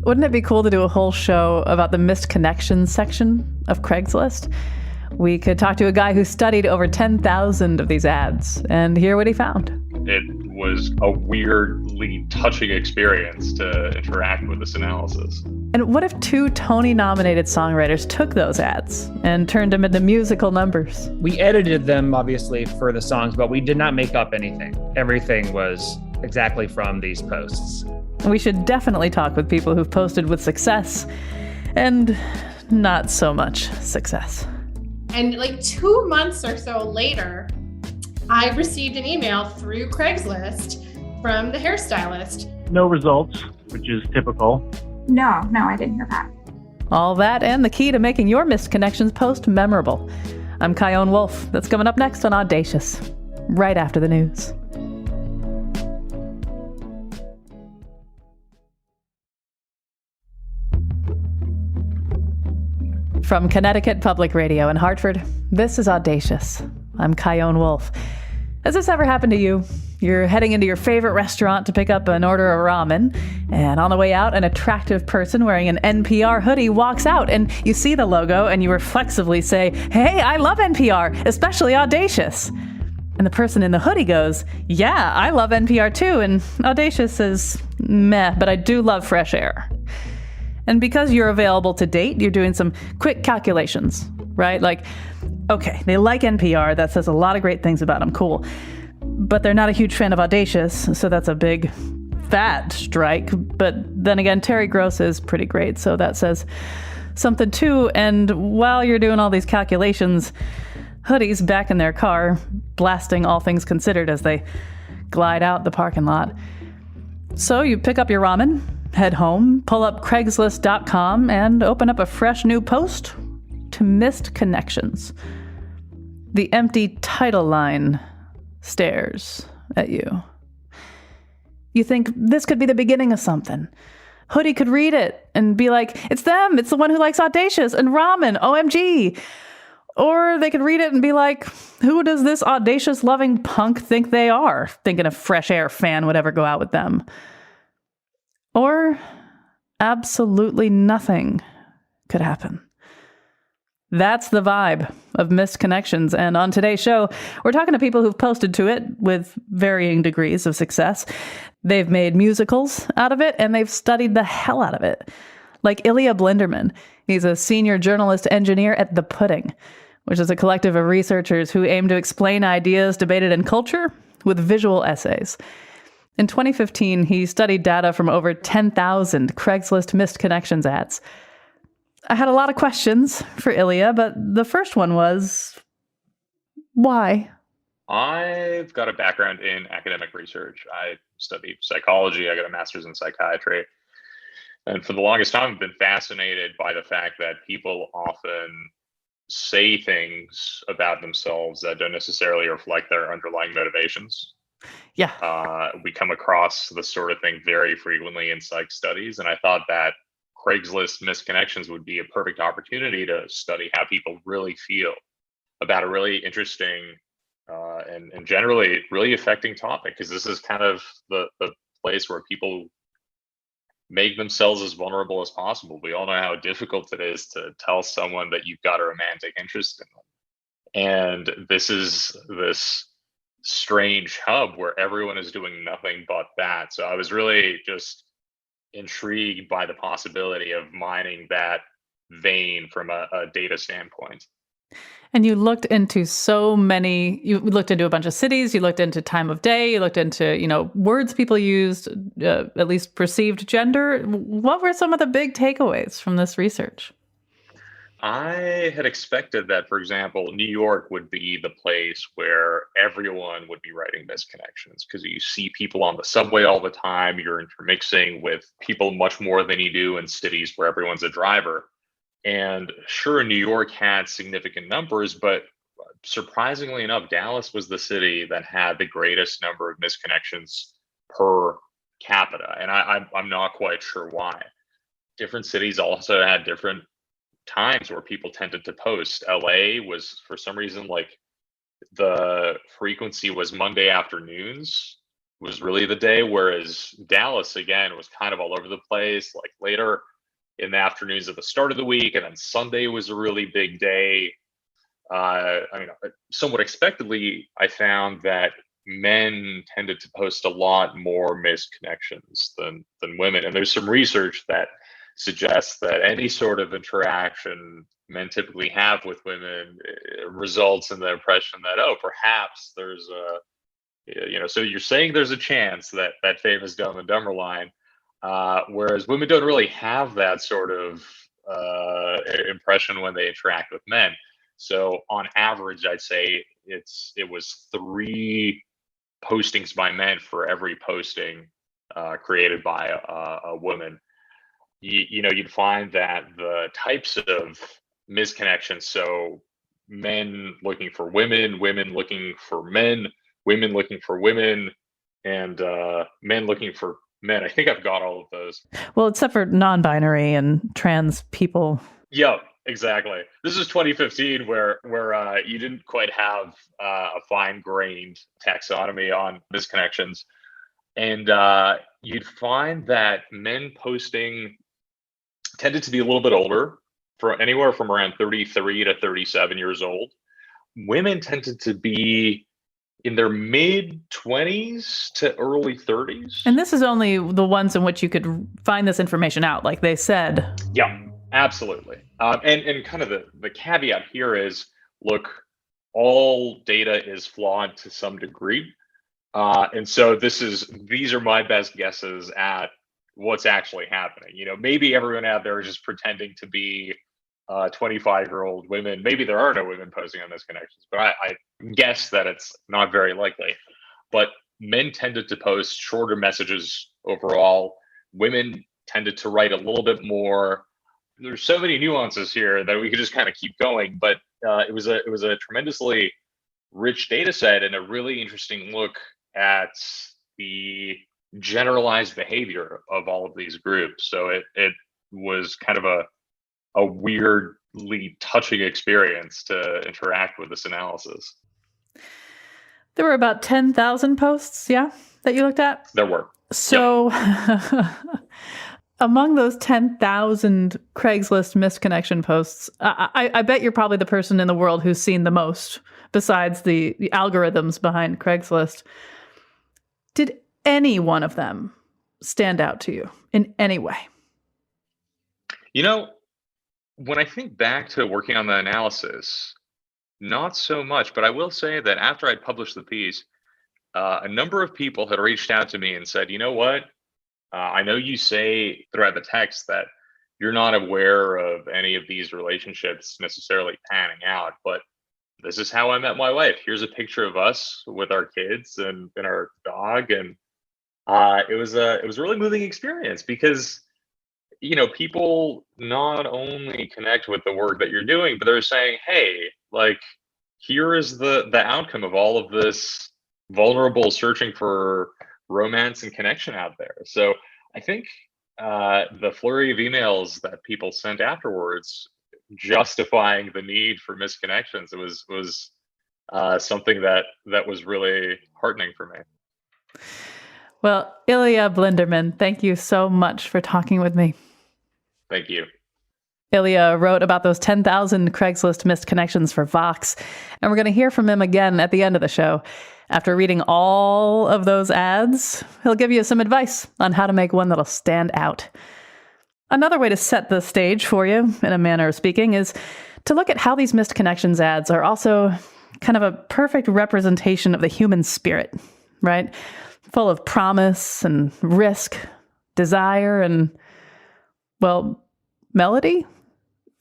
Wouldn't it be cool to do a whole show about the missed connections section of Craigslist? We could talk to a guy who studied over 10,000 of these ads and hear what he found. It was a weirdly touching experience to interact with this analysis. And what if two Tony-nominated songwriters took those ads and turned them into musical numbers? We edited them, obviously, for the songs, but we did not make up anything. Everything was exactly from these posts. We should definitely talk with people who've posted with success and not so much success. And like 2 months or so later, I received an email through Craigslist from the hairstylist. No results, which is typical. No, I didn't hear that. All that and the key to making your missed connections post memorable. I'm Kyone Wolf. That's coming up next on Audacious, right after the news. From Connecticut Public Radio in Hartford, this is Audacious. I'm Kyone Wolf. Has this ever happened to you? You're heading into your favorite restaurant to pick up an order of ramen, and on the way out, an attractive person wearing an NPR hoodie walks out, and you see the logo, and you reflexively say, "Hey, I love NPR, especially Audacious." And the person in the hoodie goes, "Yeah, I love NPR too, and Audacious is meh, but I do love fresh air." And because you're available to date, you're doing some quick calculations, right? Like, okay, they like NPR. That says a lot of great things about them. Cool. But they're not a huge fan of Audacious, so that's a big, fat strike. But then again, Terry Gross is pretty great, so that says something too. And while you're doing all these calculations, Hoodie's back in their car, blasting All Things Considered as they glide out the parking lot. So you pick up your ramen, head home, pull up Craigslist.com, and open up a fresh new post to missed connections. The empty title line stares at you. You think this could be the beginning of something. Hoodie could read it and be like, "It's them, it's the one who likes Audacious and ramen, OMG." Or they could read it and be like, "Who does this Audacious-loving punk think they are?" Thinking a fresh air fan would ever go out with them. Or absolutely nothing could happen. That's the vibe of missed connections. And on today's show, we're talking to people who've posted to it with varying degrees of success. They've made musicals out of it, and they've studied the hell out of it. Like Ilya Blinderman. He's a senior journalist engineer at The Pudding, which is a collective of researchers who aim to explain ideas debated in culture with visual essays. In 2015, he studied data from over 10,000 Craigslist missed connections ads. I had a lot of questions for Ilya, but the first one was, why? I've got a background in academic research. I studied psychology. I got a master's in psychiatry. And for the longest time, I've been fascinated by the fact that people often say things about themselves that don't necessarily reflect their underlying motivations. Yeah. We come across this sort of thing very frequently in psych studies, and I thought that Craigslist missed connections would be a perfect opportunity to study how people really feel about a really interesting and generally really affecting topic, because this is kind of the place where people make themselves as vulnerable as possible. We all know how difficult it is to tell someone that you've got a romantic interest in them. And this is this strange hub where everyone is doing nothing but that. So I was really just intrigued by the possibility of mining that vein from a data standpoint. And you looked into you looked into a bunch of cities, you looked into time of day, you looked into, words people used, at least perceived gender. What were some of the big takeaways from this research? I had expected that, for example, New York would be the place where everyone would be writing missed connections, because you see people on the subway all the time. You're intermixing with people much more than you do in cities where everyone's a driver. And sure, New York had significant numbers, but surprisingly enough, Dallas was the city that had the greatest number of missed connections per capita. And I'm not quite sure why. Different cities also had different times where people tended to post. LA was, for some reason, like the frequency was Monday afternoons was really the day, whereas Dallas, again, was kind of all over the place, like later in the afternoons at the start of the week, and then Sunday was a really big day. Somewhat expectedly, I found that men tended to post a lot more missed connections than women. And there's some research that suggests that any sort of interaction men typically have with women results in the impression that, oh, perhaps there's so you're saying there's a chance that that famous Dumb and Dumber line, whereas women don't really have that sort of impression when they interact with men. So on average, I'd say it was 3 postings by men for every posting created by a woman. You'd find that the types of misconnections, so men looking for women, women looking for men, women looking for women, and men looking for men. I think I've got all of those. Well, except for non-binary and trans people. Yeah, exactly. This is 2015 where you didn't quite have a fine-grained taxonomy on misconnections. And you'd find that men posting tended to be a little bit older, for anywhere from around 33 to 37 years old. Women tended to be in their mid-20s to early 30s. And this is only the ones in which you could find this information out, like they said. Yeah, absolutely. And kind of the caveat here is, look, all data is flawed to some degree. And so these are my best guesses at what's actually happening. Maybe everyone out there is just pretending to be 25-year-old women. Maybe there are no women posting on misconnections, but I guess that it's not very likely. But men tended to post shorter messages overall. Women tended to write a little bit more. There's so many nuances here that we could just kind of keep going, but it was a tremendously rich data set and a really interesting look at the generalized behavior of all of these groups. So it was kind of a weirdly touching experience to interact with this analysis. There were about 10,000 posts, yeah, that you looked at? There were. So yep. Among those 10,000 Craigslist misconnection posts, I bet you're probably the person in the world who's seen the most, besides the algorithms behind Craigslist. Did any one of them stand out to you in any way? When I think back to working on the analysis, not so much, but I will say that after I'd published the piece, a number of people had reached out to me and said, you know what? I know you say throughout the text that you're not aware of any of these relationships necessarily panning out, but this is how I met my wife. Here's a picture of us with our kids and our dog. And it was a really moving experience because, people not only connect with the work that you're doing, but they're saying, hey, like, here is the outcome of all of this vulnerable searching for romance and connection out there. So I think the flurry of emails that people sent afterwards justifying the need for misconnections, it was something that was really heartening for me. Well, Ilya Blinderman, thank you so much for talking with me. Thank you. Ilya wrote about those 10,000 Craigslist missed connections for Vox, and we're going to hear from him again at the end of the show. After reading all of those ads, he'll give you some advice on how to make one that'll stand out. Another way to set the stage for you, in a manner of speaking, is to look at how these missed connections ads are also kind of a perfect representation of the human spirit, right? Full of promise and risk, desire, and, well, melody.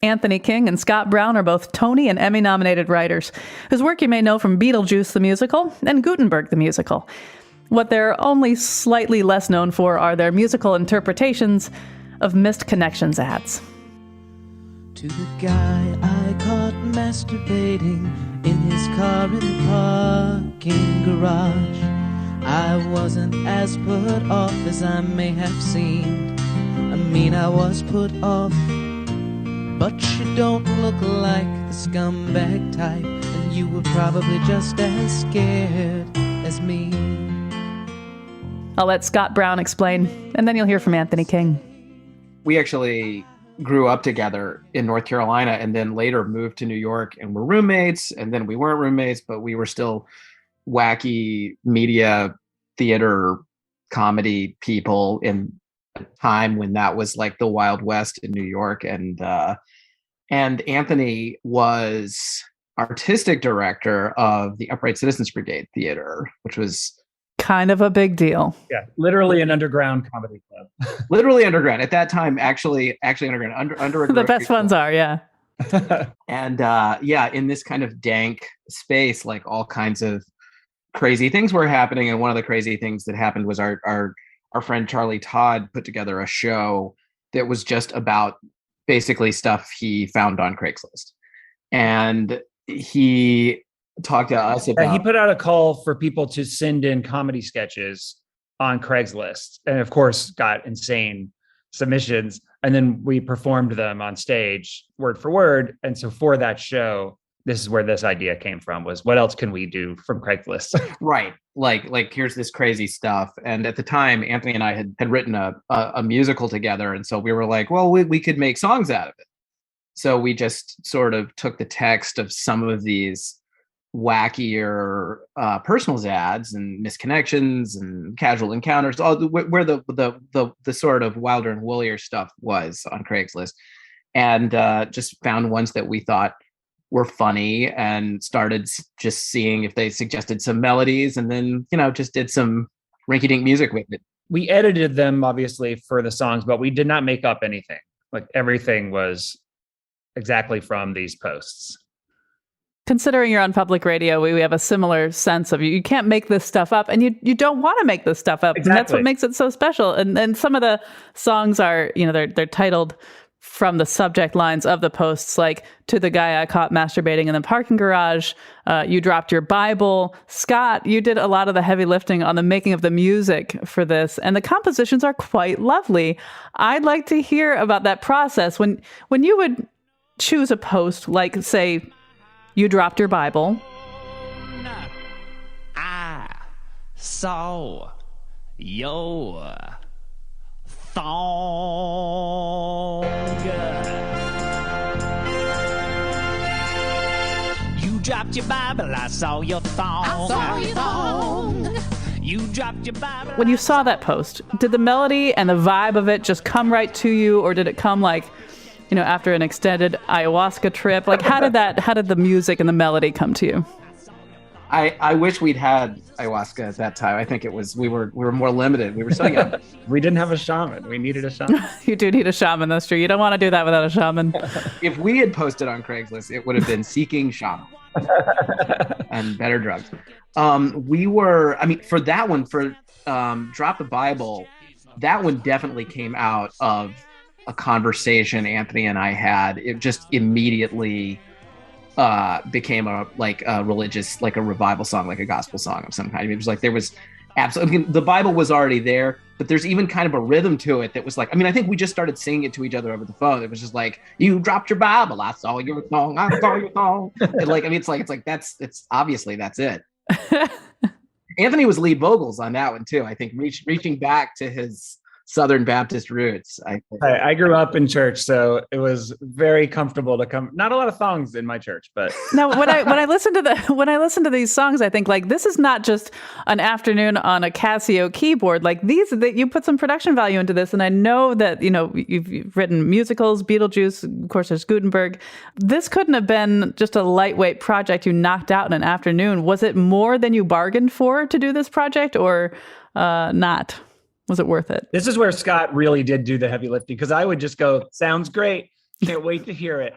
Anthony King and Scott Brown are both Tony and Emmy-nominated writers, whose work you may know from Beetlejuice the musical and Gutenberg the musical. What they're only slightly less known for are their musical interpretations of missed connections ads. To the guy I caught masturbating in his car in the parking garage, I wasn't as put off as I may have seemed. I was put off, but you don't look like the scumbag type, and you were probably just as scared as me. I'll let Scott Brown explain, and then you'll hear from Anthony King. we actually grew up together in North Carolina and then later moved to New York and were roommates. And then we weren't roommates, but we were still wacky media, theater, comedy people in a time when that was like the Wild West in New York. And Anthony was artistic director of the Upright Citizens Brigade Theater, which was kind of a big deal. Yeah, literally an underground comedy club. Literally underground at that time. Actually underground. Under The best ones are, yeah. And in this kind of dank space, like all kinds of crazy things were happening. And one of the crazy things that happened was our friend Charlie Todd put together a show that was just about basically stuff he found on Craigslist. And he talked to us about... He put out a call for people to send in comedy sketches on Craigslist. And of course, got insane submissions. And then we performed them on stage word for word. And so for that show, this is where this idea came from, was what else can we do from Craigslist? Right. Like here's this crazy stuff. And at the time, Anthony and I had written a musical together. And so we were like, well, we could make songs out of it. So we just sort of took the text of some of these wackier personals ads and misconnections and casual encounters, all where the sort of wilder and woollier stuff was on Craigslist, and just found ones that we thought were funny and started just seeing if they suggested some melodies, and then just did some rinky-dink music with it. We edited them obviously for the songs, but we did not make up anything. Like everything was exactly from these posts. Considering you're on public radio, we have a similar sense of you can't make this stuff up, and you don't want to make this stuff up. Exactly. And that's what makes it so special. And some of the songs are, they're titled from the subject lines of the posts, like "To the Guy I Caught Masturbating in the Parking Garage," "You Dropped Your Bible." Scott, you did a lot of the heavy lifting on the making of the music for this, and the compositions are quite lovely. I'd like to hear about that process when you would choose a post, like say, "You Dropped Your Bible." I saw your thong. You dropped your Bible, I saw your thong. I saw your thong. You dropped your Bible. When you saw that post, did the melody and the vibe of it just come right to you, or did it come like, after an extended ayahuasca trip? Like, how did the music and the melody come to you? I wish we'd had ayahuasca at that time. I think we were more limited. We were so young. We didn't have a shaman. We needed a shaman. You do need a shaman, that's true. You don't want to do that without a shaman. If we had posted on Craigslist, it would have been seeking shaman and better drugs. For that one, for Drop the Bible, that one definitely came out of a conversation Anthony and I had. It just immediately became a religious, like a revival song, like a gospel song of some kind. It was like there was absolutely, the Bible was already there, but there's even kind of a rhythm to it that was like, I think we just started singing it to each other over the phone. It was just like, "You dropped your Bible, I saw your thong, I saw your thong." And it's obviously that's it. Anthony was lead vocals on that one too. I think reaching back to his Southern Baptist roots. I grew up in church, so it was very comfortable to come. Not a lot of thongs in my church, but now when I listen to these songs, I think like this is not just an afternoon on a Casio keyboard. Like you put some production value into this, and I know that you've written musicals, Beetlejuice, of course, there's Gutenberg. This couldn't have been just a lightweight project you knocked out in an afternoon. Was it more than you bargained for to do this project, or not? Was it worth it? This is where Scott really did do the heavy lifting, because I would just go, "Sounds great. Can't wait to hear it."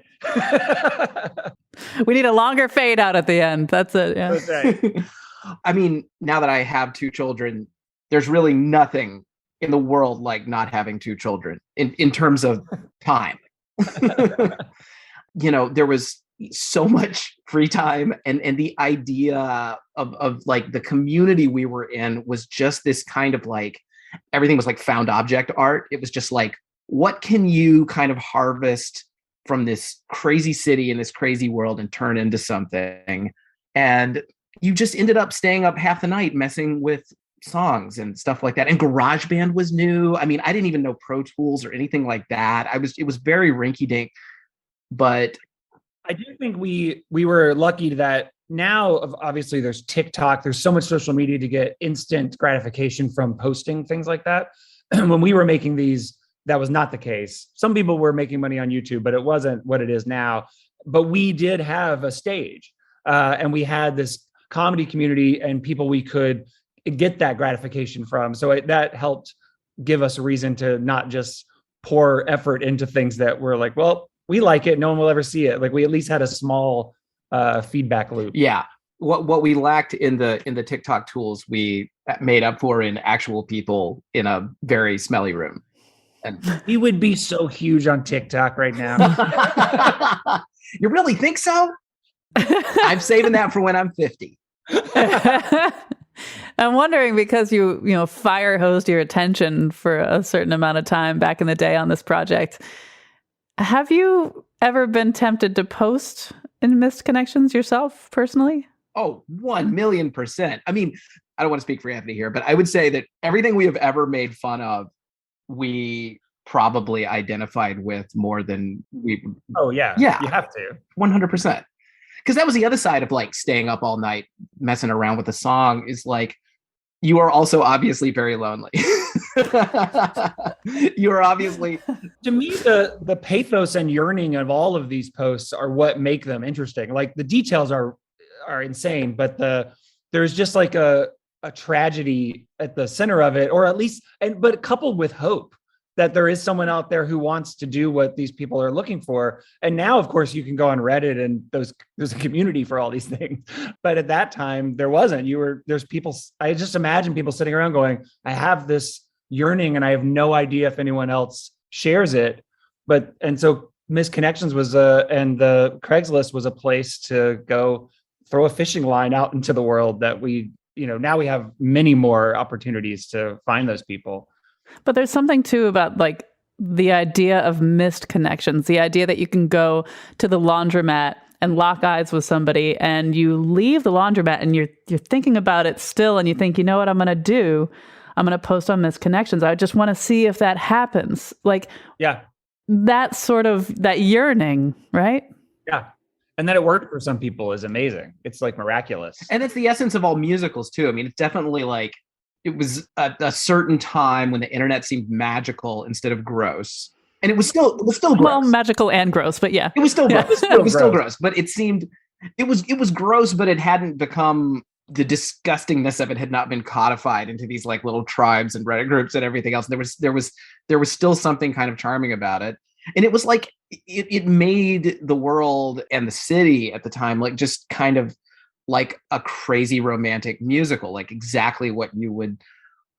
We need a longer fade out at the end. That's it. Yeah. That's right. Now that I have two children, there's really nothing in the world like not having two children in terms of time. There was so much free time, and the idea of like the community we were in was just this kind of like, everything was like found object art. It was just like, what can you kind of harvest from this crazy city and this crazy world and turn into something? And you just ended up staying up half the night messing with songs and stuff like that. And GarageBand was new. I mean, I didn't even know Pro Tools or anything like that. It was very rinky dink, but I do think we were lucky that now obviously there's TikTok, there's so much social media to get instant gratification from posting things like that. When we were making these, that was not the case. Some people were making money on YouTube, but it wasn't what it is now. But we did have a stage and we had this comedy community and people we could get that gratification from. So that helped give us a reason to not just pour effort into things that were like, well, we like it, no one will ever see it. Like we at least had a small feedback loop. Yeah. What we lacked in the TikTok tools, we made up for in actual people in a very smelly room. And we would be so huge on TikTok right now. You really think so? I'm saving that for when I'm 50. I'm wondering, because you fire hosed your attention for a certain amount of time back in the day on this project, have you ever been tempted to post in missed connections yourself personally? Oh, 1,000,000%. I mean, I don't want to speak for Anthony here, but I would say that everything we have ever made fun of, we probably identified with more than we. Oh yeah. Yeah. You have to. 100%. Because that was the other side of like staying up all night, messing around with a song, is like, you are also obviously very lonely. You are obviously. To me, the pathos and yearning of all of these posts are what make them interesting. Like the details are insane, but there's just like a tragedy at the center of it, or at least, but coupled with hope that there is someone out there who wants to do what these people are looking for. And now, of course, you can go on Reddit and there's a community for all these things. But at that time, there wasn't. There's people, I just imagine people sitting around going, I have this yearning and I have no idea if anyone else shares it. And so Misconnections was and the Craigslist was a place to go throw a fishing line out into the world that now we have many more opportunities to find those people. But there's something too about like the idea of missed connections, the idea that you can go to the laundromat and lock eyes with somebody and you leave the laundromat and you're thinking about it still and you think, you know what I'm going to do? I'm going to post on missed connections. I just want to see if that happens. Like, yeah, that sort of, that yearning, right? Yeah. And that it worked for some people is amazing. It's like miraculous. And it's the essence of all musicals too. I mean, it's definitely like, it was a certain time when the internet seemed magical instead of gross. And it was still gross. Well, magical and gross, but yeah. It was still gross. Yeah. It was still gross, but it was gross, but it hadn't become, the disgustingness of it had not been codified into these like little tribes and Reddit groups and everything else. There was still something kind of charming about it. And it was like, it made the world and the city at the time, like just kind of like a crazy romantic musical, like exactly what you would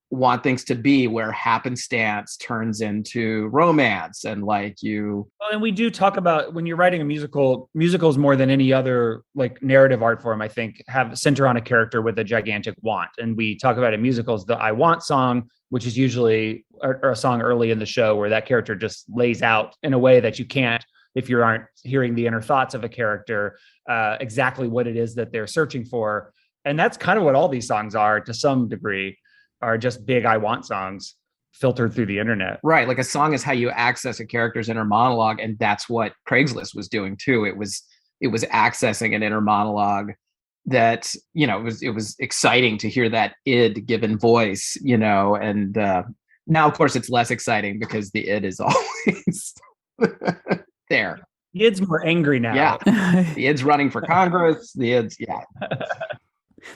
want things to be, where happenstance turns into romance. And like well, and we do talk about, when you're writing a musical, musicals more than any other like narrative art form, I think, have center on a character with a gigantic want. And we talk about in musicals, the I Want song, which is usually a song early in the show where that character just lays out in a way that you can't, if you aren't hearing the inner thoughts of a character, exactly what it is that they're searching for. And that's kind of what all these songs are to some degree, are just big I Want songs filtered through the internet. Right. Like a song is how you access a character's inner monologue. And that's what Craigslist was doing too. It was accessing an inner monologue that, it was exciting to hear that id given voice, and now of course it's less exciting because the id is always there. The id's more angry now. Yeah. The id's running for Congress. The id's, yeah.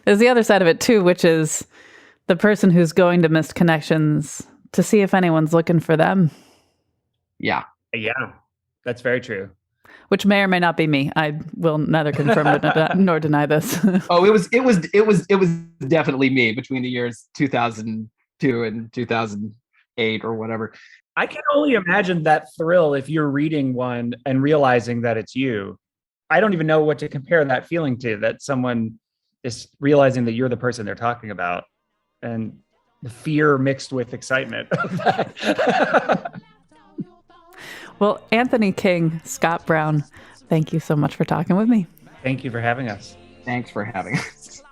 There's the other side of it too, which is the person who's going to missed connections to see if anyone's looking for them. Yeah. Yeah. That's very true. Which may or may not be me. I will neither confirm nor deny this. Oh, it was definitely me between the years 2002 and 2008 or whatever. I can only imagine that thrill if you're reading one and realizing that it's you. I don't even know what to compare that feeling to, that someone is realizing that you're the person they're talking about, and the fear mixed with excitement of that. Well, Anthony King, Scott Brown, thank you so much for talking with me. Thank you for having us. Thanks for having us.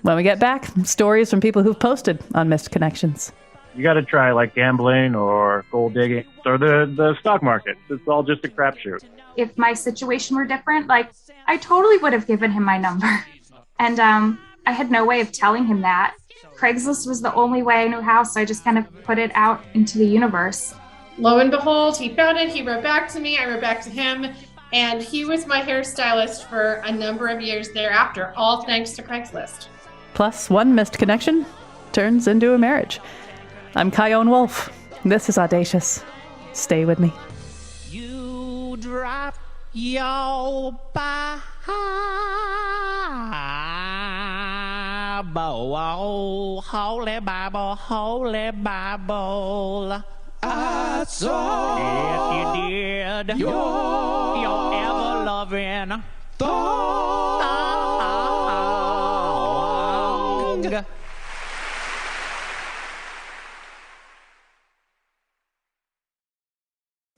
When we get back, stories from people who've posted on missed connections. You got to try like gambling or gold digging or the stock market. It's all just a crapshoot. If my situation were different, like, I totally would have given him my number. And I had no way of telling him that. Craigslist was the only way I knew how, so I just kind of put it out into the universe. Lo and behold, he found it. He wrote back to me. I wrote back to him. And he was my hairstylist for a number of years thereafter, all thanks to Craigslist. Plus, one missed connection turns into a marriage. I'm Kyone Wolf. This is Audacious. Stay with me. You drop your Bible, Holy Bible, Holy Bible. I saw if you did your ever-loving thong.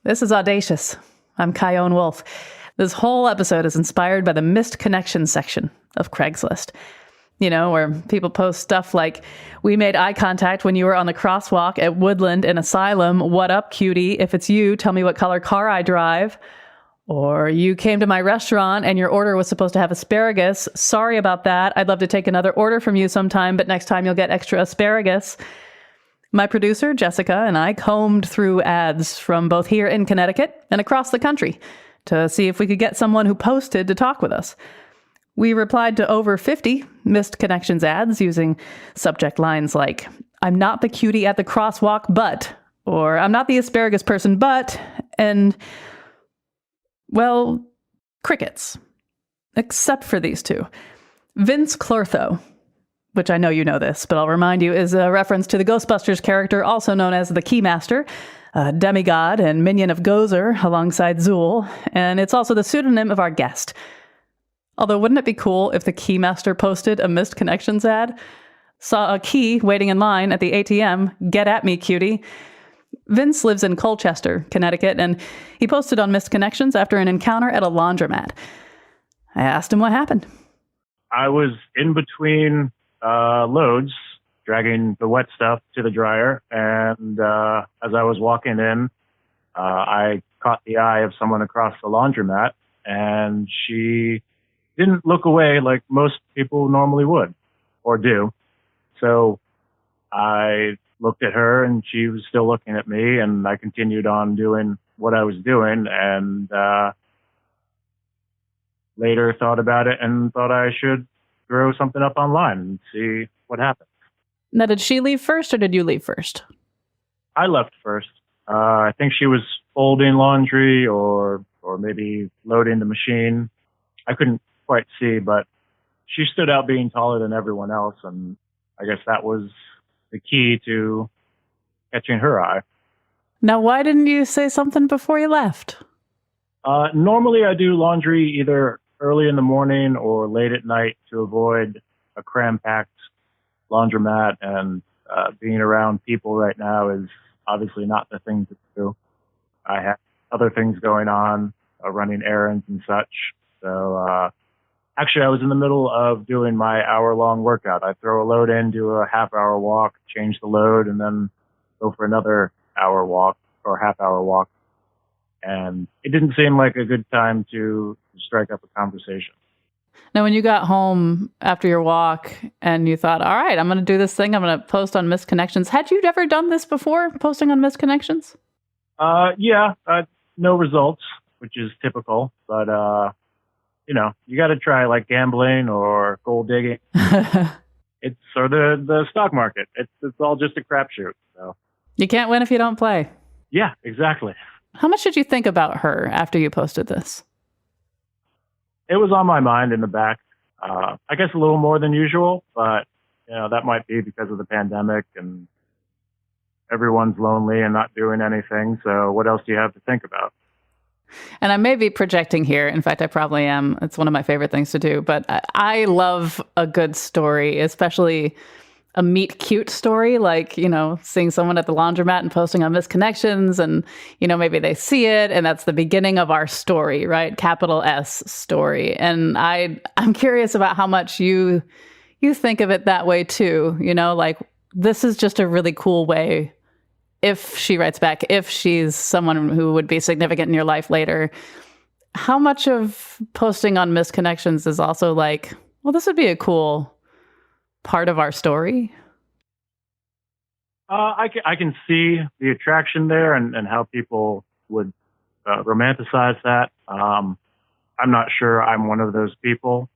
This is Audacious. I'm Kyone Wolf. This whole episode is inspired by the missed connections section of Craigslist. You know, where people post stuff like, we made eye contact when you were on the crosswalk at Woodland and Asylum. What up, cutie? If it's you, tell me what color car I drive. Or you came to my restaurant and your order was supposed to have asparagus. Sorry about that. I'd love to take another order from you sometime, but next time you'll get extra asparagus. My producer, Jessica, and I combed through ads from both here in Connecticut and across the country to see if we could get someone who posted to talk with us. We replied to over 50 missed connections ads using subject lines like, I'm not the cutie at the crosswalk, but, or I'm not the asparagus person, but, and, well, crickets. Except for these two. Vinz Clortho, which I know you know this, but I'll remind you, is a reference to the Ghostbusters character also known as the Keymaster, a demigod and minion of Gozer alongside Zool, and it's also the pseudonym of our guest. Although, wouldn't it be cool if the Keymaster posted a missed connections ad? Saw a key waiting in line at the ATM. Get at me, cutie. Vince lives in Colchester, Connecticut, and he posted on missed connections after an encounter at a laundromat. I asked him what happened. I was in between loads, dragging the wet stuff to the dryer, and as I was walking in, I caught the eye of someone across the laundromat, and she didn't look away like most people normally would or do. So I looked at her and she was still looking at me, and I continued on doing what I was doing, and later thought about it and thought I should throw something up online and see what happens. Now, did she leave first or did you leave first? I left first. I think she was folding laundry or maybe loading the machine. I couldn't quite see, but she stood out being taller than everyone else, and I guess that was the key to catching her eye. Now, why didn't you say something before you left? Normally I do laundry either early in the morning or late at night to avoid a cram-packed laundromat, and being around people right now is obviously not the thing to do. I have other things going on, running errands and such. So actually, I was in the middle of doing my hour-long workout. I throw a load in, do a half-hour walk, change the load, and then go for another hour walk or half-hour walk. And it didn't seem like a good time to strike up a conversation. Now, when you got home after your walk and you thought, all right, I'm going to do this thing, I'm going to post on missed connections. Had you ever done this before, posting on missed connections? Yeah, no results, which is typical. But, you got to try like gambling or gold digging. It's or the stock market. It's all just a crapshoot. So you can't win if you don't play. Yeah, exactly. How much did you think about her after you posted this? It was on my mind in the back. I guess a little more than usual, but that might be because of the pandemic and everyone's lonely and not doing anything. So what else do you have to think about? And I may be projecting here. In fact, I probably am. It's one of my favorite things to do. But I love a good story, especially a meet cute story, like, seeing someone at the laundromat and posting on missed connections, and, maybe they see it and that's the beginning of our story, right? Capital S story. And I'm curious about how much you you think of it that way too, like this is just a really cool way. If she writes back, if she's someone who would be significant in your life later, how much of posting on Misconnections is also like, well, this would be a cool part of our story? I can see the attraction there and how people would romanticize that. I'm not sure I'm one of those people.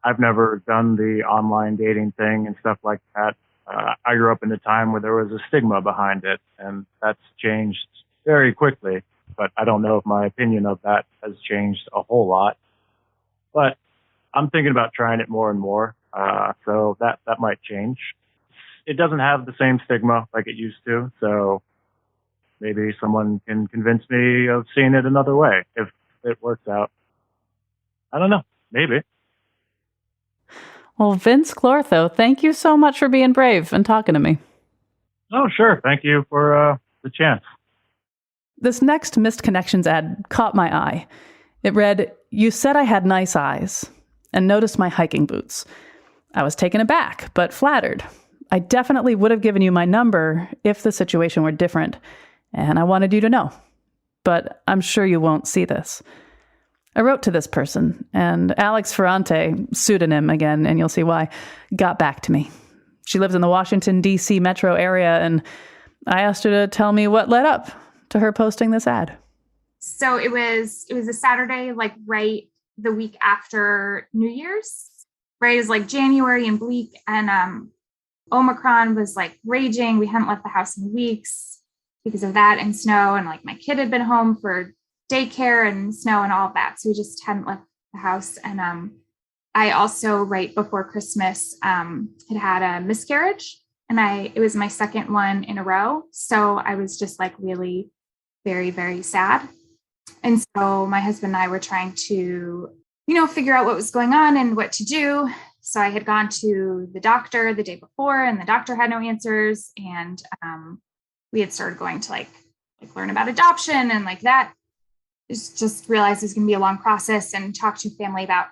I've never done the online dating thing and stuff like that. I grew up in a time where there was a stigma behind it, and that's changed very quickly. But I don't know if my opinion of that has changed a whole lot. But I'm thinking about trying it more and more, so that might change. It doesn't have the same stigma like it used to, so maybe someone can convince me of seeing it another way if it works out. I don't know. Maybe. Well, Vinz Clortho, thank you so much for being brave and talking to me. Oh, sure. Thank you for the chance. This next Missed Connections ad caught my eye. It read, "You said I had nice eyes and noticed my hiking boots. I was taken aback, but flattered. I definitely would have given you my number if the situation were different, and I wanted you to know. But I'm sure you won't see this." I wrote to this person, and Alex Ferrante, pseudonym again, and you'll see why, got back to me. She lives in the Washington, D.C. metro area, and I asked her to tell me what led up to her posting this ad. So it was a Saturday, like right the week after New Year's, right? It was like January and bleak, and Omicron was like raging. We hadn't left the house in weeks because of that and snow, and like my kid had been home for daycare and snow and all of that. So we just hadn't left the house. And I also, right before Christmas, had a miscarriage, and it was my second one in a row. So I was just like really very, very sad. And so my husband and I were trying to, figure out what was going on and what to do. So I had gone to the doctor the day before, and the doctor had no answers. And we had started going to like learn about adoption and like that. Just realized it was going to be a long process, and talked to family about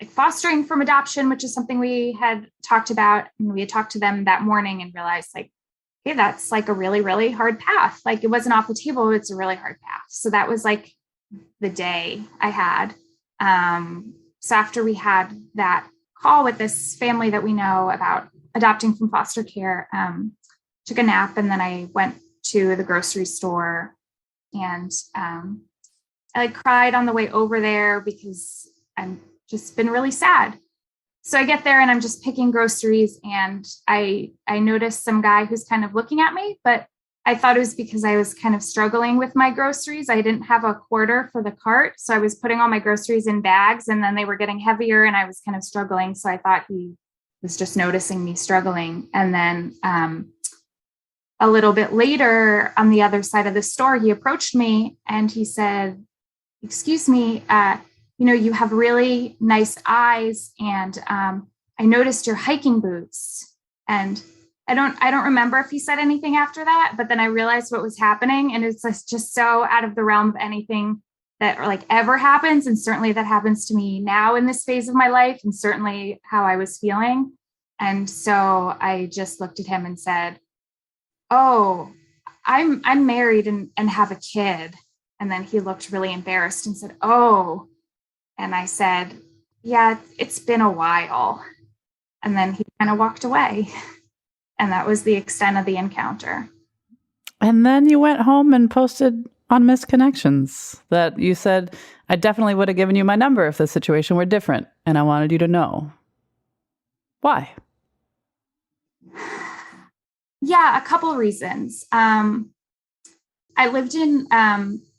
fostering from adoption, which is something we had talked about. And we had talked to them that morning and realized hey, that's like a really, really hard path. Like it wasn't off the table. It's a really hard path. So that was like the day I had. So after we had that call with this family that we know about adopting from foster care, took a nap, and then I went to the grocery store. And I cried on the way over there because I've just been really sad. So I get there and I'm just picking groceries, and I noticed some guy who's kind of looking at me, but I thought it was because I was kind of struggling with my groceries. I didn't have a quarter for the cart. So I was putting all my groceries in bags, and then they were getting heavier and I was kind of struggling. So I thought he was just noticing me struggling. And then a little bit later, on the other side of the store, he approached me and he said, "Excuse me, you have really nice eyes, and I noticed your hiking boots." And I don't remember if he said anything after that, but then I realized what was happening, and it's just so out of the realm of anything that ever happens, and certainly that happens to me now in this phase of my life, and certainly how I was feeling. And so I just looked at him and said, "Oh, I'm married and have a kid." And then he looked really embarrassed and said, "Oh." And I said, "Yeah, it's been a while." And then he kind of walked away. And that was the extent of the encounter. And then you went home and posted on Misconnections that you said, "I definitely would have given you my number if the situation were different, and I wanted you to know." Why? Yeah, a couple of reasons. I lived in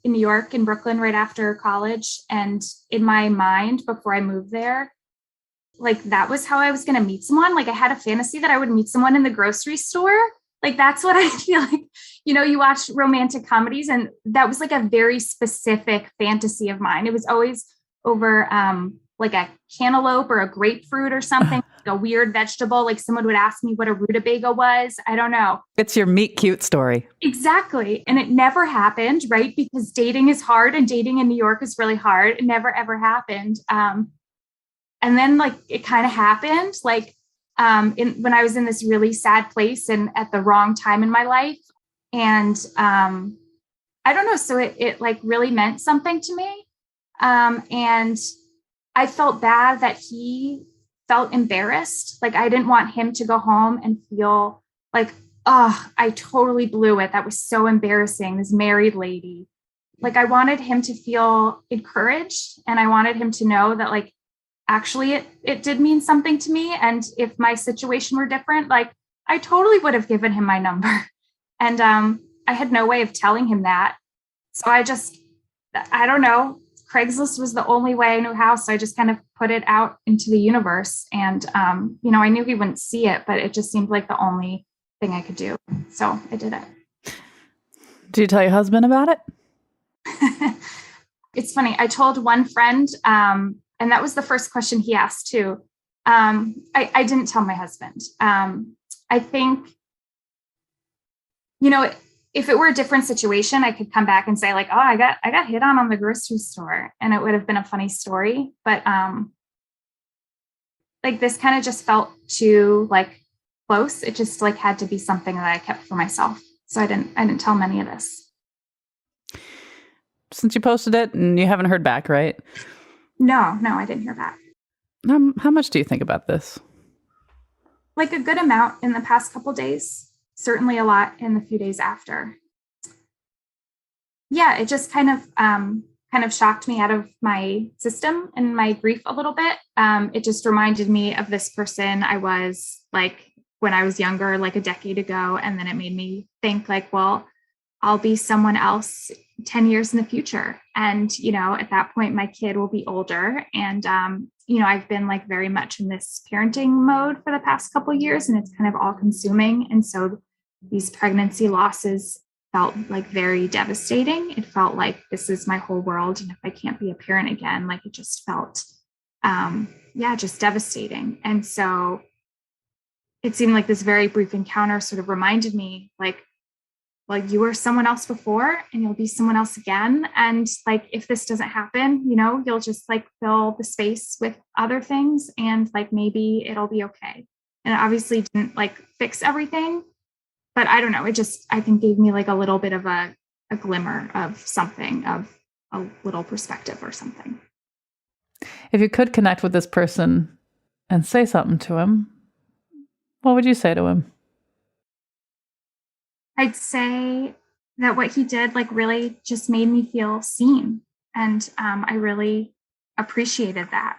New York, in Brooklyn, right after college. And in my mind, before I moved there, that was how I was going to meet someone. I had a fantasy that I would meet someone in the grocery store. That's what I feel like, you watch romantic comedies, and that was a very specific fantasy of mine. It was always over a cantaloupe or a grapefruit or something, a weird vegetable. Someone would ask me what a rutabaga was. I don't know. It's your meet cute story. Exactly. And it never happened, right? Because dating is hard, and dating in New York is really hard. It never, ever happened. And then like it kind of happened, like when I was in this really sad place and at the wrong time in my life. And I don't know. So it like really meant something to me. And I felt bad that he felt embarrassed. Like I didn't want him to go home and feel like, oh, I totally blew it. That was so embarrassing. This married lady. Like I wanted him to feel encouraged, and I wanted him to know that like, actually it did mean something to me. And if my situation were different, like I totally would have given him my number. And I had no way of telling him that. So I don't know. Craigslist was the only way I knew how. So I just kind of put it out into the universe. And, I knew he wouldn't see it, but it just seemed like the only thing I could do. So I did it. Did you tell your husband about it? It's funny. I told one friend, and that was the first question he asked too. I didn't tell my husband. I think, if it were a different situation, I could come back and say like, oh, I got hit on the grocery store, and it would have been a funny story. But like this kind of just felt too like close. It just like had to be something that I kept for myself. So I didn't tell him any of this. Since you posted it and you haven't heard back, right? No, I didn't hear back. How much do you think about this? Like a good amount in the past couple days. Certainly a lot in the few days after. Yeah, it just kind of shocked me out of my system and my grief a little bit. It just reminded me of this person I was like when I was younger, like a decade ago. And then it made me think like, well, I'll be someone else 10 years in the future. And, at that point, my kid will be older. And, I've been like very much in this parenting mode for the past couple of years, and it's kind of all consuming. And so these pregnancy losses felt like very devastating. It felt like this is my whole world. And if I can't be a parent again, like it just felt, just devastating. And so it seemed like this very brief encounter sort of reminded me like, well, you were someone else before and you'll be someone else again. And like, if this doesn't happen, you'll just like fill the space with other things, and like, maybe it'll be okay. And it obviously didn't like fix everything, but I don't know. It just, I think gave me like a little bit of a glimmer of something, of a little perspective or something. If you could connect with this person and say something to him, what would you say to him? I'd say that what he did like really just made me feel seen. And I really appreciated that.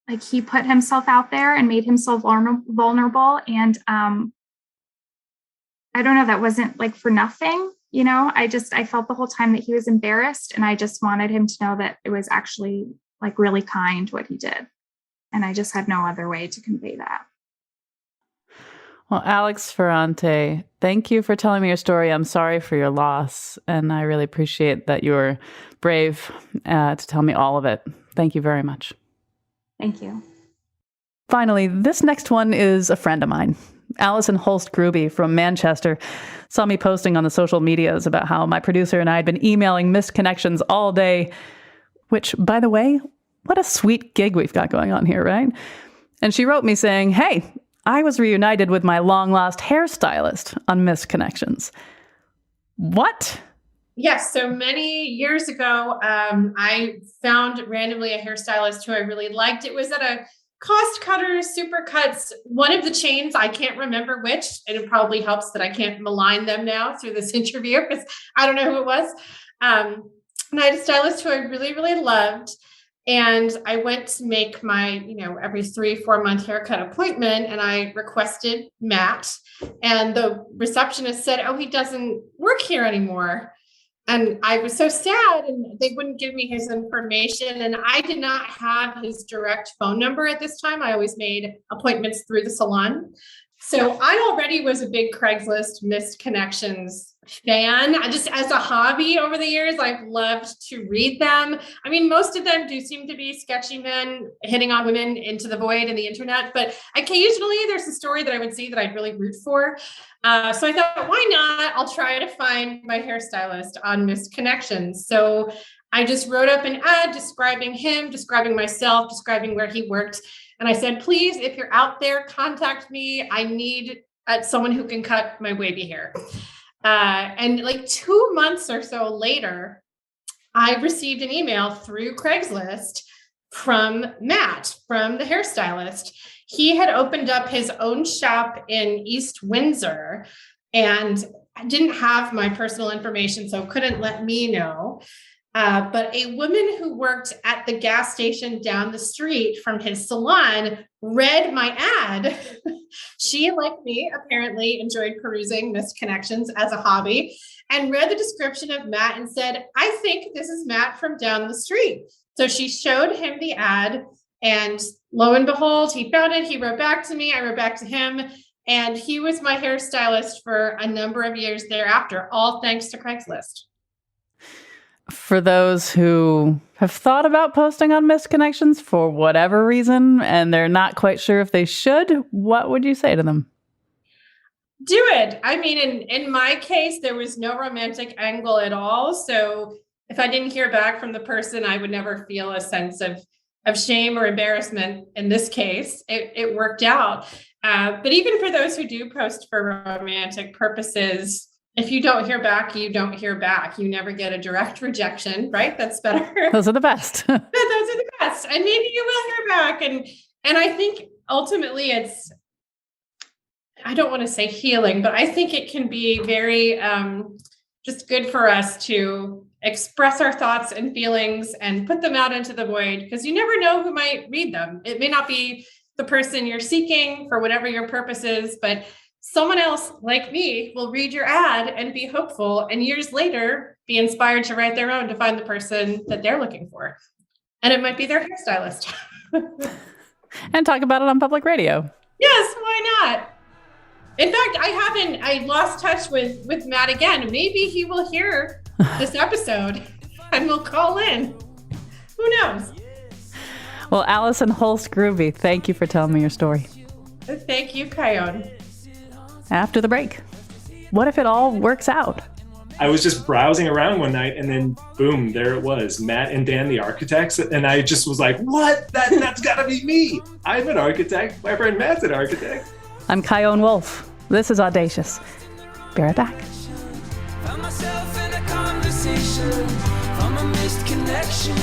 Like he put himself out there and made himself vulnerable. And I don't know, that wasn't like for nothing. I felt the whole time that he was embarrassed, and I just wanted him to know that it was actually like really kind what he did. And I just had no other way to convey that. Well, Alex Ferrante, thank you for telling me your story. I'm sorry for your loss, and I really appreciate that you were brave to tell me all of it. Thank you very much. Thank you. Finally, this next one is a friend of mine. Allison Holst-Grubbe from Manchester saw me posting on the social medias about how my producer and I had been emailing missed connections all day, which, by the way, what a sweet gig we've got going on here, right? And she wrote me saying, hey, I was reunited with my long-lost hairstylist on Missed Connections. What? Yes. So many years ago, I found randomly a hairstylist who I really liked. It was at a Cost Cutters, Supercuts, one of the chains. I can't remember which, and it probably helps that I can't malign them now through this interview because I don't know who it was. And I had a stylist who I really, really loved. And I went to make my, every 3-4 month haircut appointment, and I requested Matt, and the receptionist said, oh, he doesn't work here anymore. And I was so sad, and they wouldn't give me his information. And I did not have his direct phone number at this time. I always made appointments through the salon. So I already was a big Craigslist Missed Connections fan. I just, as a hobby over the years, I've loved to read them. I mean, most of them do seem to be sketchy men hitting on women into the void in the internet, but occasionally there's a story that I would see that I'd really root for. So I thought, why not? I'll try to find my hairstylist on Missed Connections. So I just wrote up an ad describing him, describing myself, describing where he worked. And I said, please, if you're out there, contact me. I need someone who can cut my wavy hair. And like 2 months or so later, I received an email through Craigslist from Matt, from the hairstylist. He had opened up his own shop in East Windsor and I didn't have my personal information, so couldn't let me know. But a woman who worked at the gas station down the street from his salon read my ad. She, like me, apparently enjoyed perusing missed connections as a hobby and read the description of Matt and said, I think this is Matt from down the street. So she showed him the ad and lo and behold, he found it. He wrote back to me. I wrote back to him. And he was my hairstylist for a number of years thereafter, all thanks to Craigslist. For those who have thought about posting on missed connections for whatever reason, and they're not quite sure if they should, what would you say to them? Do it. I mean, in my case, there was no romantic angle at all. So if I didn't hear back from the person, I would never feel a sense of shame or embarrassment. In this case, it worked out. But even for those who do post for romantic purposes, if you don't hear back, you don't hear back. You never get a direct rejection, right? That's better. Those are the best. Those are the best. And maybe you will hear back. And I think ultimately it's, I don't want to say healing, but I think it can be very just good for us to express our thoughts and feelings and put them out into the void, because you never know who might read them. It may not be the person you're seeking for whatever your purpose is, but someone else like me will read your ad and be hopeful, and years later be inspired to write their own to find the person that they're looking for. And it might be their hairstylist. And talk about it on public radio. Yes, why not? In fact, I lost touch with Matt again. Maybe he will hear this episode and will call in. Who knows? Well, Allison Holst-Grubbe, thank you for telling me your story. Thank you, Kyone. After the break, what if it all works out? I was just browsing around one night and then boom, there it was, Matt and Dan, the architects. And I just was like, what? That's gotta be me. I'm an architect. My friend Matt's an architect. I'm Kyone Wolf. This is Audacious. Be right back. Found myself in a conversation from a missed connection.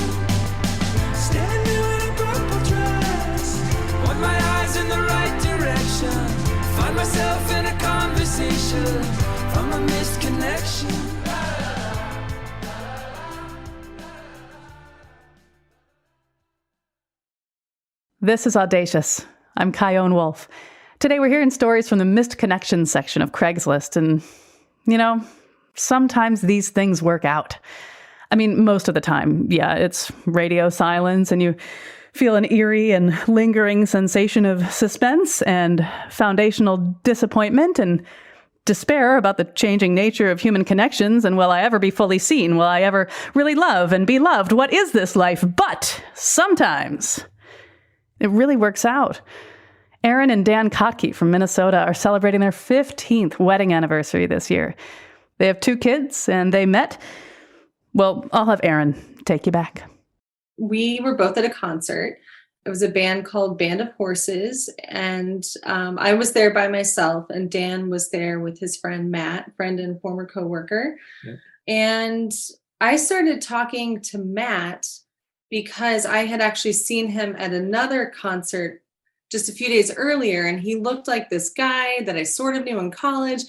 Standing there in a purple dress, point my eyes in the right direction. Find myself in a conversation from a missed connection. This is Audacious. I'm Kyone Wolf. Today we're hearing stories from the missed connections section of Craigslist, and, you know, sometimes these things work out. I mean, most of the time, yeah, it's radio silence and you feel an eerie and lingering sensation of suspense and foundational disappointment and despair about the changing nature of human connections and will I ever be fully seen? Will I ever really love and be loved? What is this life? But sometimes it really works out. Erin and Dan Kottke from Minnesota are celebrating their 15th wedding anniversary this year. They have 2 kids and they met. Well, I'll have Erin take you back. We were both at a concert. It was a band called Band of Horses, and I was there by myself, and Dan was there with his friend Matt, friend and former coworker. Yeah. And I started talking to Matt because I had actually seen him at another concert just a few days earlier, and he looked like this guy that I sort of knew in college.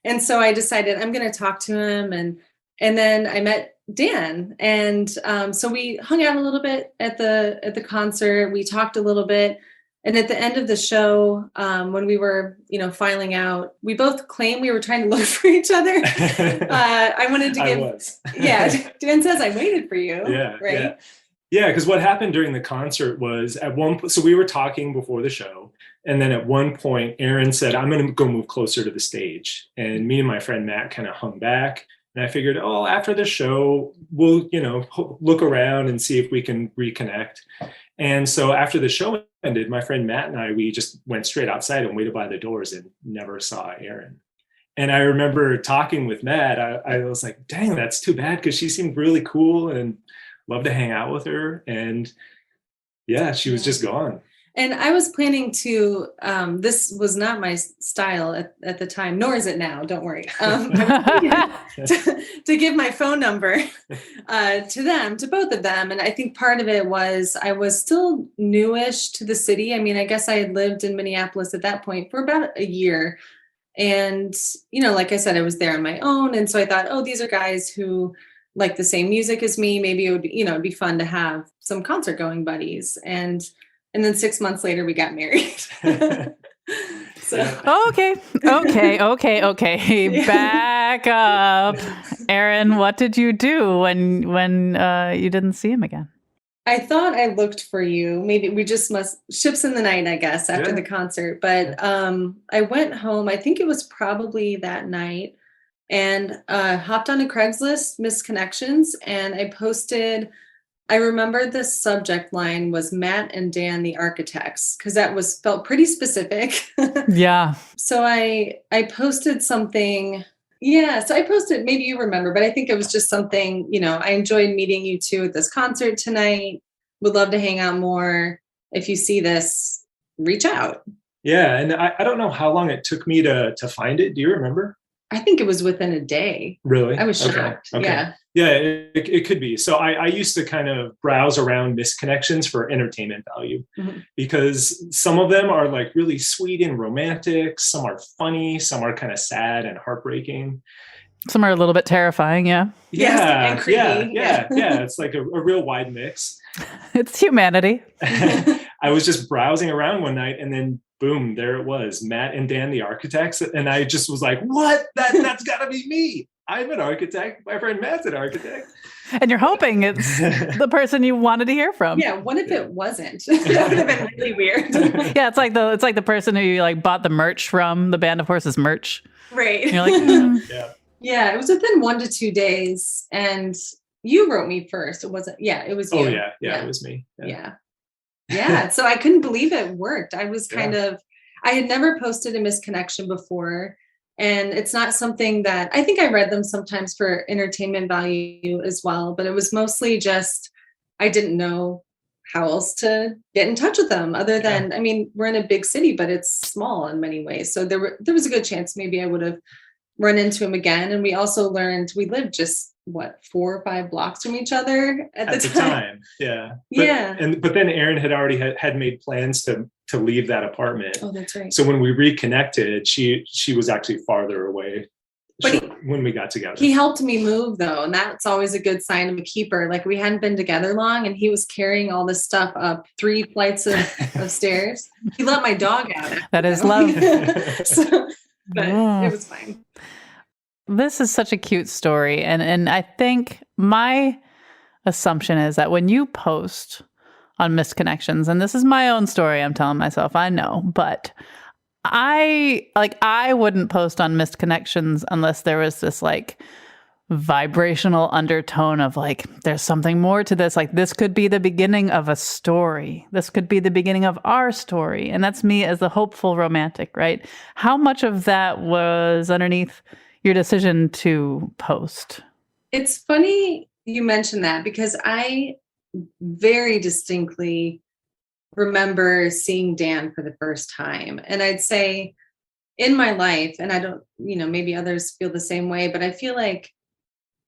And so I decided I'm going to talk to him, and then I met Dan, and so we hung out a little bit at the concert. We talked a little bit, and at the end of the show, when we were filing out, we both claimed we were trying to look for each other. I wanted to give. I was. Yeah, Dan says I waited for you. Yeah, right. Yeah, because what happened during the concert was at one point, so we were talking before the show, and then at one point, Erin said, "I'm going to go move closer to the stage," and me and my friend Matt kind of hung back. And I figured, after the show, we'll, look around and see if we can reconnect. And so after the show ended, my friend Matt and I, we just went straight outside and waited by the doors and never saw Erin. And I remember talking with Matt. I was like, dang, that's too bad, because she seemed really cool. And love to hang out with her. And yeah, she was just gone. And I was planning to, this was not my style at the time, nor is it now, don't worry. I was planning to give my phone number to both of them. And I think part of it was I was still newish to the city. I mean, I guess I had lived in Minneapolis at that point for about a year. And, like I said, I was there on my own. And so I thought, oh, these are guys who like the same music as me. Maybe it would be, it'd be fun to have some concert going buddies. And then 6 months later, we got married. Okay. Yeah. Back up. Erin, what did you do when you didn't see him again? I thought I looked for you. Maybe we just ships in the night, I guess, after the concert. But I went home. I think it was probably that night, and hopped on a Craigslist, missed connections, and I posted. I remember the subject line was Matt and Dan, the architects, because that felt pretty specific. Yeah. So I posted something. Yeah. So I posted, maybe you remember, but I think it was just something, I enjoyed meeting you two at this concert tonight. Would love to hang out more. If you see this, reach out. Yeah. And I don't know how long it took me to find it. Do you remember? I think it was within a day. Really? I was shocked. Okay. Yeah. Yeah, it could be. So I used to kind of browse around misconnections for entertainment value, because some of them are like really sweet and romantic. Some are funny. Some are kind of sad and heartbreaking. Some are a little bit terrifying. Yeah. Yeah. And creepy. Yeah. It's like a real wide mix. It's humanity. I was just browsing around one night, and then boom, there it was, Matt and Dan, the architects. And I just was like, what? That's gotta be me. I'm an architect. My friend Matt's an architect. And you're hoping it's the person you wanted to hear from. Yeah. What if it wasn't? That would have been really weird. Yeah. It's like the person who you like bought the merch from, the Band of Horses merch. Right. And you're like, Yeah. It was within 1 to 2 days. And you wrote me first. It wasn't. Yeah. It was you. Oh yeah. It was me. Yeah. So I couldn't believe it worked. I was I had never posted a misconnection before. And it's not something that I think I read them sometimes for entertainment value as well, but it was mostly just, I didn't know how else to get in touch with them other than, I mean, we're in a big city, but it's small in many ways. So there was a good chance maybe I would have run into him again. And we also learned we lived just 4 or 5 blocks from each other at the time. Yeah. Yeah. But then Erin had already had made plans to leave that apartment. Oh, that's right. So when we reconnected, she was actually farther away. But when we got together, he helped me move though. And that's always a good sign of a keeper. Like we hadn't been together long and he was carrying all this stuff up 3 flights of stairs. He let my dog out. That is love. But it was fine. This is such a cute story. And I think my assumption is that when you post on misconnections, and this is my own story, I'm telling myself, I know, but I wouldn't post on misconnections unless there was this like vibrational undertone of like, there's something more to this. Like this could be the beginning of a story. This could be the beginning of our story. And that's me as the hopeful romantic, right? How much of that was underneath your decision to post? It's funny you mentioned that because I very distinctly remember seeing Dan for the first time. And I'd say in my life, and I don't, maybe others feel the same way, but I feel like,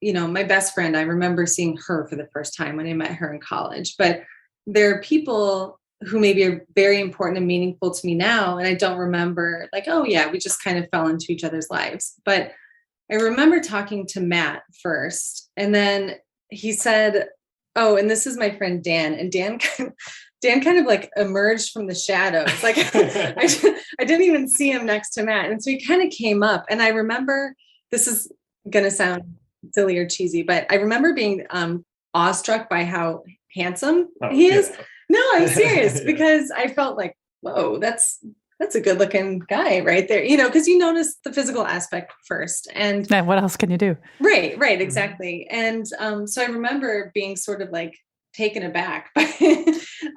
my best friend, I remember seeing her for the first time when I met her in college. But there are people who maybe are very important and meaningful to me now. And I don't remember like, oh yeah, we just kind of fell into each other's lives. But I remember talking to Matt first, and then he said, oh, and this is my friend Dan. And Dan kind of like emerged from the shadows. Like I didn't even see him next to Matt. And so he kind of came up. And I remember, this is going to sound silly or cheesy, but I remember being awestruck by how handsome he is. No, I'm serious because I felt like, whoa, that's a good looking guy right there, because you notice the physical aspect first. And what else can you do? Right, exactly. And so I remember being sort of like taken aback. But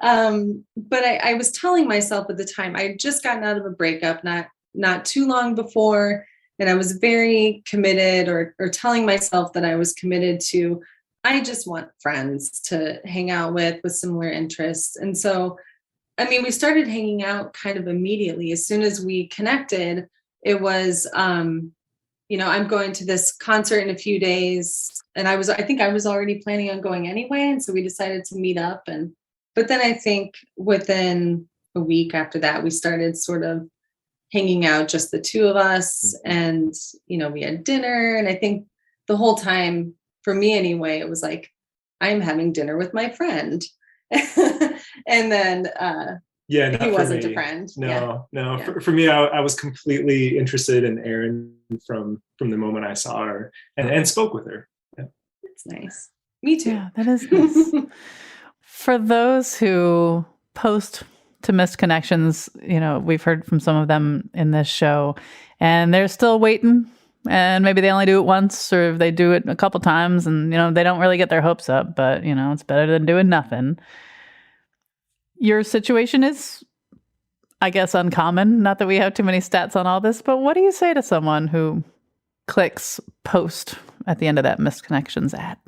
I was telling myself at the time, I had just gotten out of a breakup not too long before. And I was very committed or telling myself that I was committed to I just want friends to hang out with similar interests. And so, I mean, we started hanging out kind of immediately. As soon as we connected, it was, you know, I'm going to this concert in a few days. And I think I was already planning on going anyway. And so we decided to meet up. But then I think within a week after that, we started sort of hanging out, just the two of us. And, you know, we had dinner. And I think the whole time, for me anyway, it was like, I'm having dinner with my friend. And then yeah, he wasn't a friend. No. Yeah. For me, I was completely interested in Erin from the moment I saw her and spoke with her. Yeah. That's nice. Me too. Yeah, that is nice. For those who post to missed connections, you know, we've heard from some of them in this show, and they're still waiting. And maybe they only do it once, or they do it a couple times, and, you know, they don't really get their hopes up, but, you know, it's better than doing nothing. Your situation is, I guess, uncommon. Not that we have too many stats on all this, but what do you say to someone who clicks post at the end of that missed connections ad?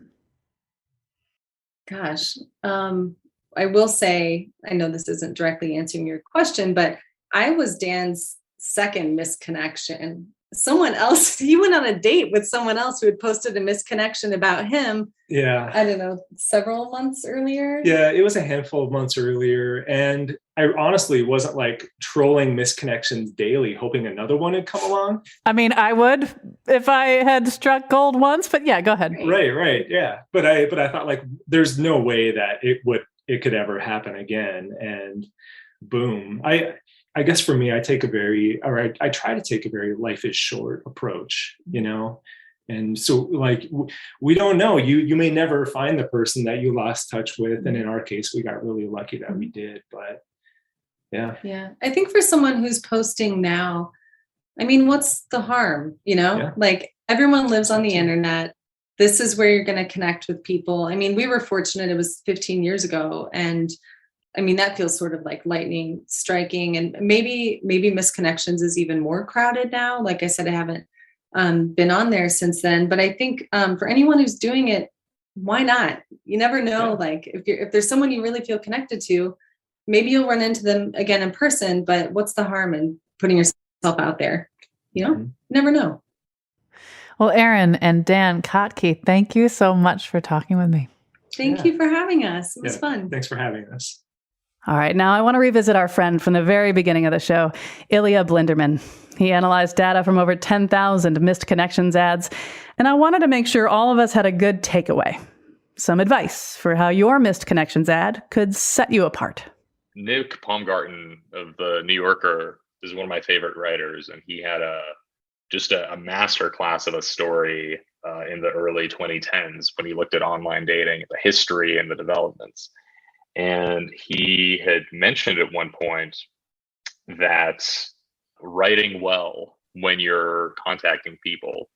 Gosh, I will say, I know this isn't directly answering your question, but I was Dan's second misconnection. Someone else, he went on a date with someone else who had posted a misconnection about him. Yeah. I don't know, several months earlier. Yeah, it was a handful of months earlier. And I honestly wasn't like trolling misconnections daily, hoping another one had come along. I mean, I would if I had struck gold once, but yeah, go ahead. Right. Yeah. But I thought, like, there's no way that it could ever happen again. And boom. I guess for me, I try to take a very life is short approach, you know? And so, like, we don't know, you may never find the person that you lost touch with. And in our case, we got really lucky that we did, but yeah. Yeah. I think for someone who's posting now, I mean, what's the harm, you know? Yeah. Like, everyone lives on the internet. This is where you're going to connect with people. I mean, we were fortunate. It was 15 years ago. And I mean, that feels sort of like lightning striking, and maybe misconnections is even more crowded now. Like I said, I haven't been on there since then, but I think for anyone who's doing it, why not? You never know. Yeah. Like if there's someone you really feel connected to, maybe you'll run into them again in person, but what's the harm in putting yourself out there? You know, You never know. Well, Erin and Dan Kottke, thank you so much for talking with me. Thank you for having us. It was fun. Thanks for having us. All right, now I want to revisit our friend from the very beginning of the show, Ilya Blinderman. He analyzed data from over 10,000 missed connections ads, and I wanted to make sure all of us had a good takeaway. Some advice for how your missed connections ad could set you apart. Nick Baumgarten of the New Yorker is one of my favorite writers, and he had a master class of a story in the early 2010s when he looked at online dating, the history and the developments. And he had mentioned at one point that writing well when you're contacting people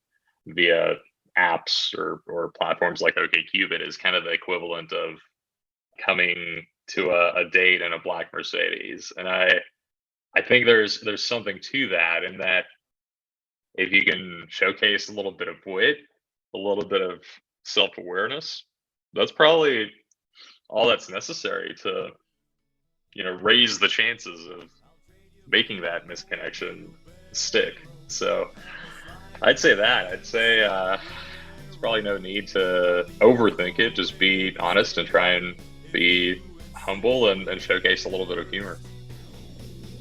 via apps or platforms like OkCupid is kind of the equivalent of coming to a date in a black Mercedes. And I think there's something to that, in that if you can showcase a little bit of wit, a little bit of self-awareness, that's probably all that's necessary to, you know, raise the chances of making that misconnection stick. So I'd say there's probably no need to overthink it. Just be honest and try and be humble and showcase a little bit of humor.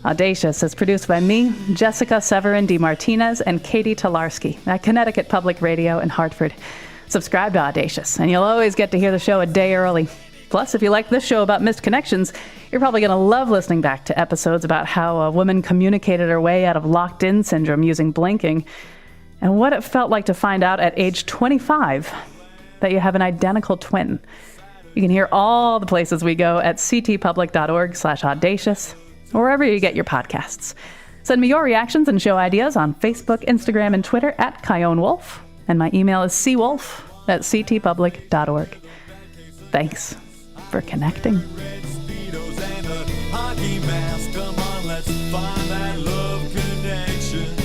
Audacious is produced by me, Jessica Severin DeMartinez, and Katie Tolarski at Connecticut Public Radio in Hartford. Subscribe to Audacious, and you'll always get to hear the show a day early. Plus, if you like this show about missed connections, you're probably going to love listening back to episodes about how a woman communicated her way out of locked-in syndrome using blinking, and what it felt like to find out at age 25 that you have an identical twin. You can hear all the places we go at ctpublic.org/audacious, or wherever you get your podcasts. Send me your reactions and show ideas on Facebook, Instagram, and Twitter at Kyone Wolf, and my email is cwolf@ctpublic.org. Thanks for connecting. Hockey mask, come on, let's find that love connection.